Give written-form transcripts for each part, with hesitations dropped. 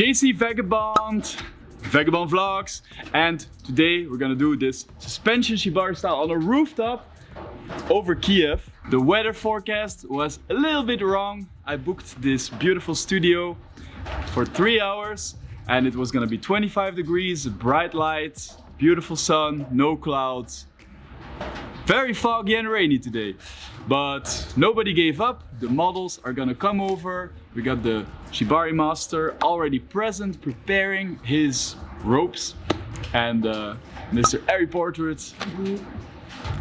JC Vagabond, Vagabond Vlogs, and today we're gonna do this suspension shibari style on a rooftop over Kiev. The weather forecast was a little bit wrong. I booked this beautiful studio for 3 hours and it was gonna be 25 degrees, bright lights, beautiful sun, no clouds. Very foggy and rainy today, but nobody gave up. The models are gonna come over. We got the shibari master already present, preparing his ropes, and Mr. Airy Portraits.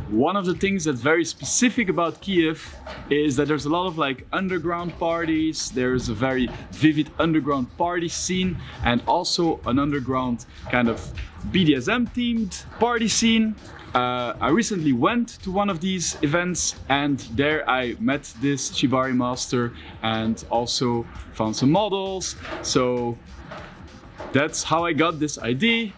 One of the things that's very specific about Kiev is that there's a lot of like underground parties. There's a very vivid underground party scene and also an underground kind of BDSM themed party scene. I recently went to one of these events and there I met this shibari master and also found some models. So that's how I got this idea.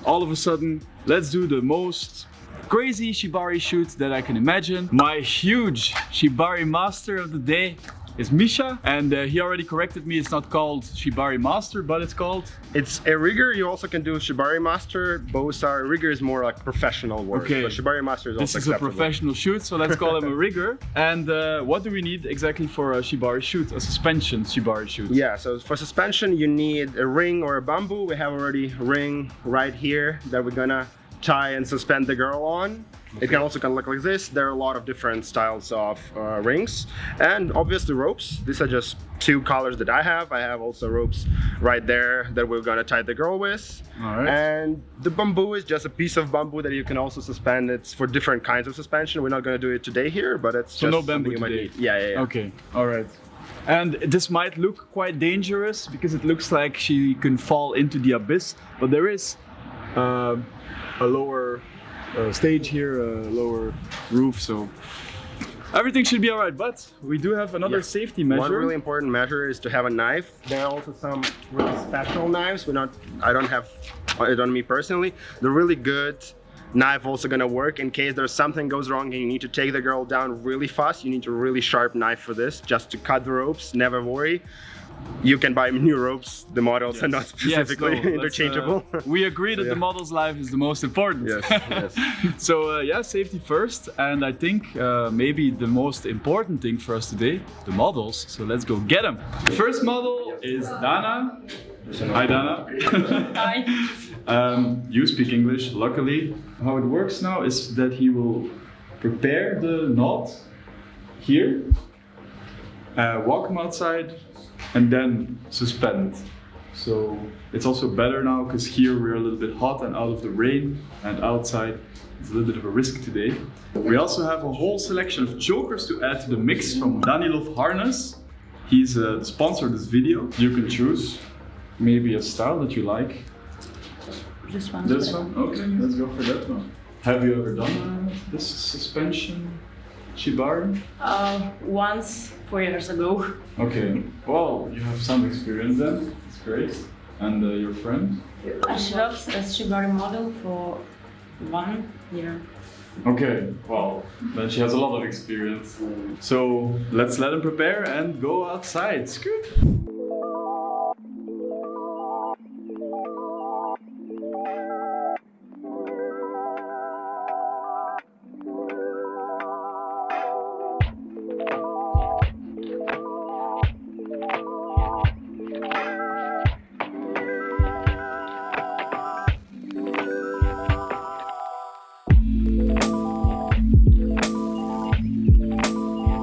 All of a sudden, let's do the most crazy shibari shoot that I can imagine. My huge shibari master of the day is Misha, and he already corrected me. It's not called shibari master, but it's called... It's a rigger. You also can do shibari master. Both are, rigger is more like professional work. Okay. But shibari master is also This is a professional shoot, so let's call him a rigger. And what do we need exactly for a shibari shoot? A suspension shibari shoot? Yeah, so for suspension you need a ring or a bamboo. We have already a ring right here that we're gonna tie and suspend the girl on. Okay. It can also look like this. There are a lot of different styles of rings, and obviously ropes. These are just 2 colors that I have. I have also ropes right there that we're gonna tie the girl with. All right. And the bamboo is just a piece of bamboo that you can also suspend. It's for different kinds of suspension. We're not gonna do it today here, but it's so just no bamboo you might today. need. Yeah. Okay, all right. And this might look quite dangerous because it looks like she can fall into the abyss, but there is a lower stage here, a lower roof, so everything should be all right. But we do have another safety measure. One really important measure is to have a knife. There are also some really special knives. I don't have it on me personally. The really good knife also gonna work in case there's something goes wrong and you need to take the girl down really fast. You need a really sharp knife for this, just to cut the ropes. Never worry. You can buy new ropes. The models are not specifically interchangeable. We agree that the model's life is the most important. Yes. So yeah, safety first, and I think maybe the most important thing for us today, the models. So let's go get them. The first model is Dana. Hi Dana. Hi. You speak English, luckily. How it works now is that he will prepare the knot here, walk him outside, and then suspend. So it's also better now because here we're a little bit hot and out of the rain, and outside it's a little bit of a risk today. We also have a whole selection of chokers to add to the mix from Danilov Harness. He's the sponsor of this video. You can choose maybe a style that you like. This one. This one? Okay, let's go for that one. Have you ever done this suspension shibari? Once 4 years ago. Okay, well, you have some experience then. It's great. And your friend? She works as shibari model for 1 year. Okay, well, then she has a lot of experience. So let's let him prepare and go outside. Scoot.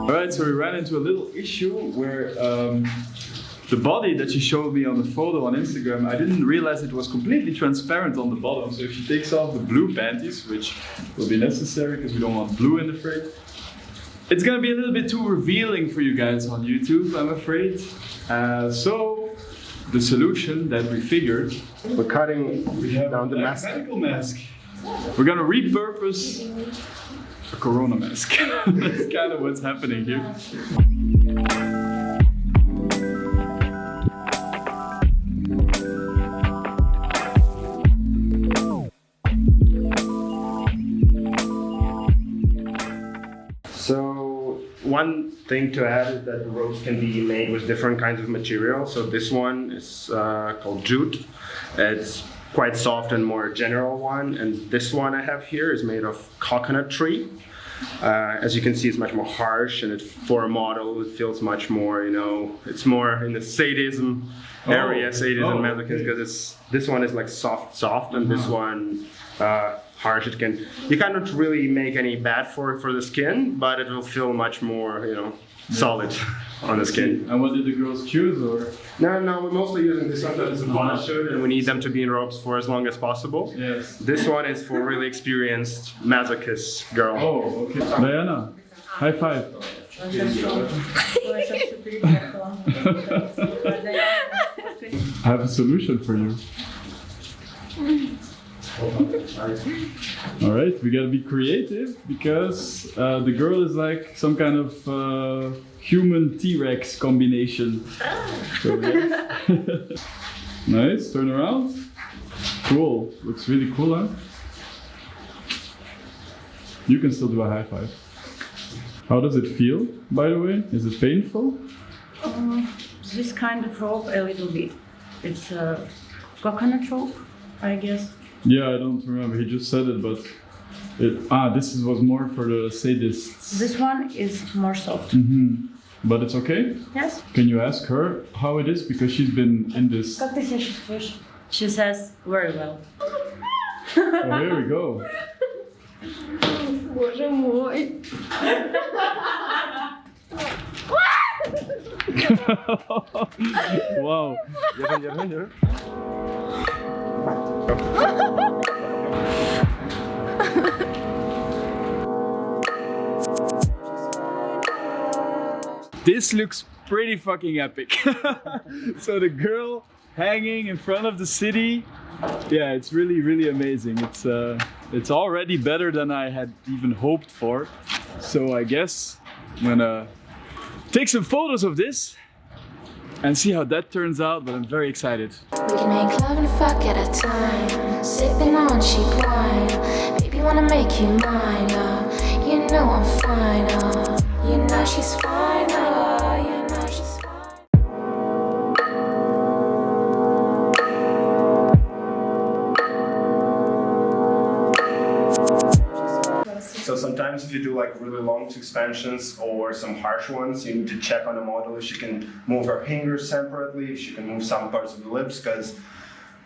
Alright, so we ran into a little issue where the body that she showed me on the photo on Instagram, I didn't realize it was completely transparent on the bottom. So if she takes off the blue panties, which will be necessary because we don't want blue in the frig, it's gonna be a little bit too revealing for you guys on YouTube, I'm afraid. So the solution that we figured, We're cutting down the mask. Medical mask. We're gonna repurpose a corona mask. That's kind of what's happening here. So one thing to add is that the ropes can be made with different kinds of material. So this one is called jute. It's quite soft and more general one. And this one I have here is made of coconut tree. As you can see, it's much more harsh, and for a model, it feels much more, you know, it's more in the sadism area, sadism masochism, because this one is like soft, and this one harsh. You cannot really make any bad for the skin, but it will feel much more, you know, solid on the skin. And what did the girls choose, or? No, we're mostly using this one that is a photoshoot, and we need them to be in ropes for as long as possible. Yes. This one is for really experienced masochist girl. Oh, okay. Diana, high five. I have a solution for you. All right, we gotta be creative because the girl is like some kind of human T-Rex combination. So, yes. Nice, turn around. Cool, looks really cool, huh? You can still do a high five. How does it feel, by the way? Is it painful? This kind of rope a little bit. It's a coconut rope, I guess. Yeah, I don't remember. He just said it, but this was more for the sadists. This one is more soft. Mm-hmm. But it's okay? Yes. Can you ask her how it is? Because she's been in this. Как ты себя чувствуешь? She says very well. Oh, here we go. Боже мой. Wow. This looks pretty fucking epic. So the girl hanging in front of the city, yeah, it's really amazing. It's already better than I had even hoped for. So I guess I'm gonna take some photos of this and see how that turns out, but I'm very excited. We can make love and fuck at a time, sipping on cheap wine. Baby, wanna make you mine, you know I'm fine, you know she's fine, you know she's fine. So sometimes if you do like really long suspensions or some harsh ones, you need to check on the model if she can move her fingers separately, if she can move some parts of the lips, because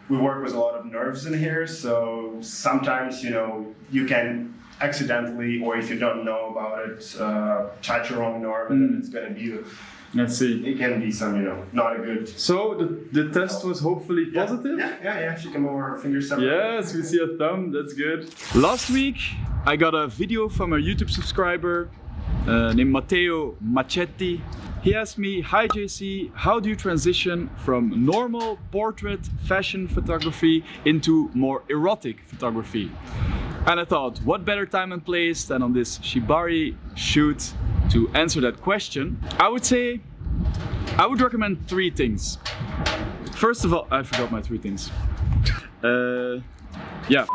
we work with a lot of nerves in here. So sometimes, you know, you can accidentally, or if you don't know about it, touch a wrong nerve, and then it's going to be, Let's see. it can be some, you know, not a good. So the test was hopefully positive? Yeah, she can move her fingers separately. Yes, we see a thumb, that's good. Last week I got a video from a YouTube subscriber named Matteo Machetti. He asked me, "Hi JC, how do you transition from normal portrait fashion photography into more erotic photography?" And I thought, what better time and place than on this shibari shoot to answer that question. I would recommend 3 things. First of all, I forgot my 3 things. Yeah,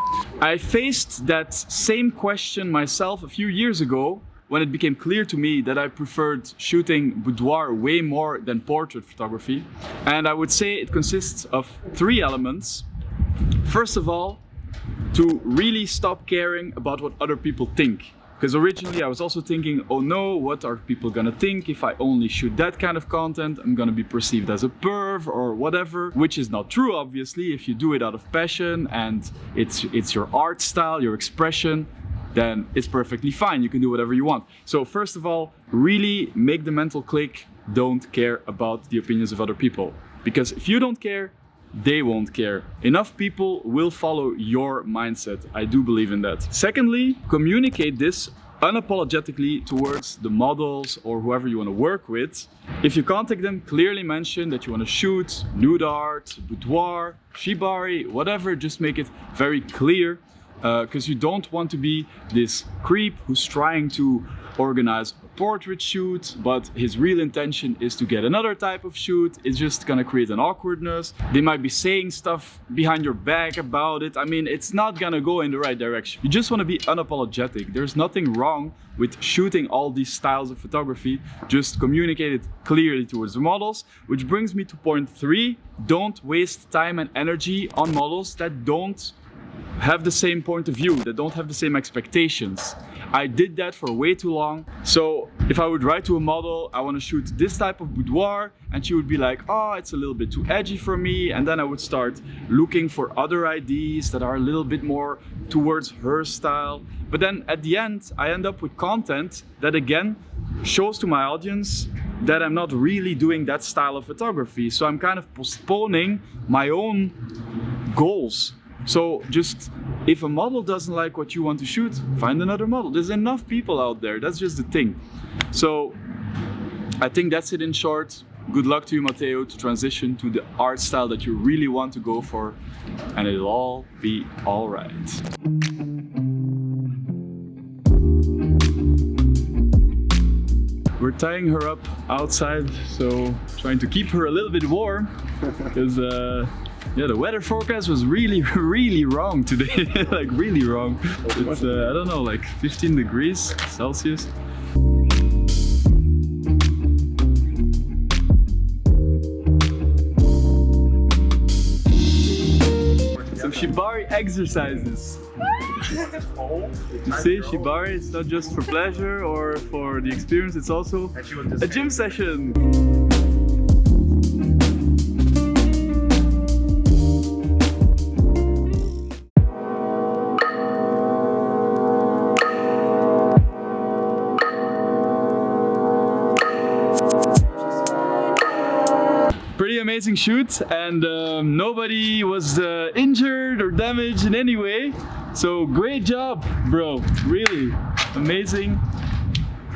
I faced that same question myself a few years ago when it became clear to me that I preferred shooting boudoir way more than portrait photography. And I would say it consists of 3 elements. First of all, to really stop caring about what other people think. Because originally I was also thinking, oh no, what are people gonna think if I only shoot that kind of content? I'm gonna be perceived as a perv or whatever, which is not true, obviously. If you do it out of passion and it's your art style, your expression, then it's perfectly fine. You can do whatever you want. So first of all, really make the mental click. Don't care about the opinions of other people. Because if you don't care, they won't care. Enough people will follow your mindset. I do believe in that. Secondly, communicate this unapologetically towards the models or whoever you want to work with. If you contact them, clearly mention that you want to shoot nude art, boudoir, shibari, whatever. Just make it very clear because you don't want to be this creep who's trying to organize a portrait shoot, but his real intention is to get another type of shoot. It's just gonna create an awkwardness. They might be saying stuff behind your back about it. I mean, it's not gonna go in the right direction. You just wanna be unapologetic. There's nothing wrong with shooting all these styles of photography. Just communicate it clearly towards the models, which brings me to point 3. Don't waste time and energy on models that don't have the same point of view, that don't have the same expectations. I did that for way too long. So if I would write to a model, I want to shoot this type of boudoir, and she would be like, oh, it's a little bit too edgy for me. And then I would start looking for other ideas that are a little bit more towards her style. But then at the end, I end up with content that again shows to my audience that I'm not really doing that style of photography. So I'm kind of postponing my own goals. So just, if a model doesn't like what you want to shoot, find another model. There's enough people out there. That's just the thing. So I think that's it in short. Good luck to you, Matteo, to transition to the art style that you really want to go for, and it'll all be all right. We're tying her up outside, so trying to keep her a little bit warm, because yeah, the weather forecast was really wrong today. Like really wrong. It's I don't know, like 15 degrees Celsius. Some shibari exercises. You see, shibari, it's not just for pleasure or for the experience, it's also a gym session. Pretty amazing shoot, and nobody was injured or damaged in any way. So great job, bro. Really amazing.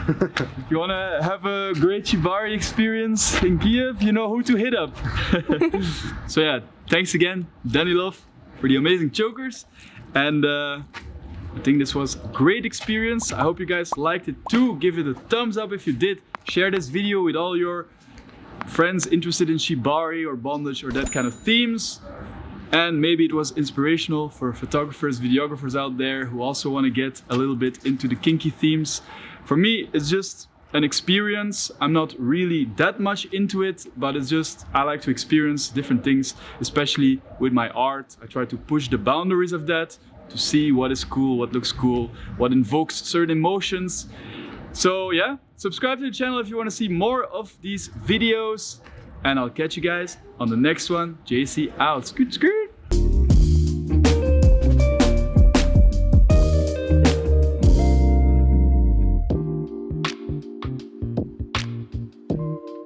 If you want to have a great shibari experience in Kiev, you know who to hit up. So yeah, thanks again, Danilov, for the amazing chokers. And I think this was a great experience. I hope you guys liked it too. Give it a thumbs up if you did. Share this video with all your friends interested in shibari or bondage or that kind of themes. And maybe it was inspirational for photographers, videographers out there who also want to get a little bit into the kinky themes. For me, it's just an experience. I'm not really that much into it, but it's just, I like to experience different things, especially with my art. I try to push the boundaries of that to see what is cool, what looks cool, what invokes certain emotions. So yeah, subscribe to the channel if you want to see more of these videos, and I'll catch you guys on the next one. JC out. Scoot, scoot.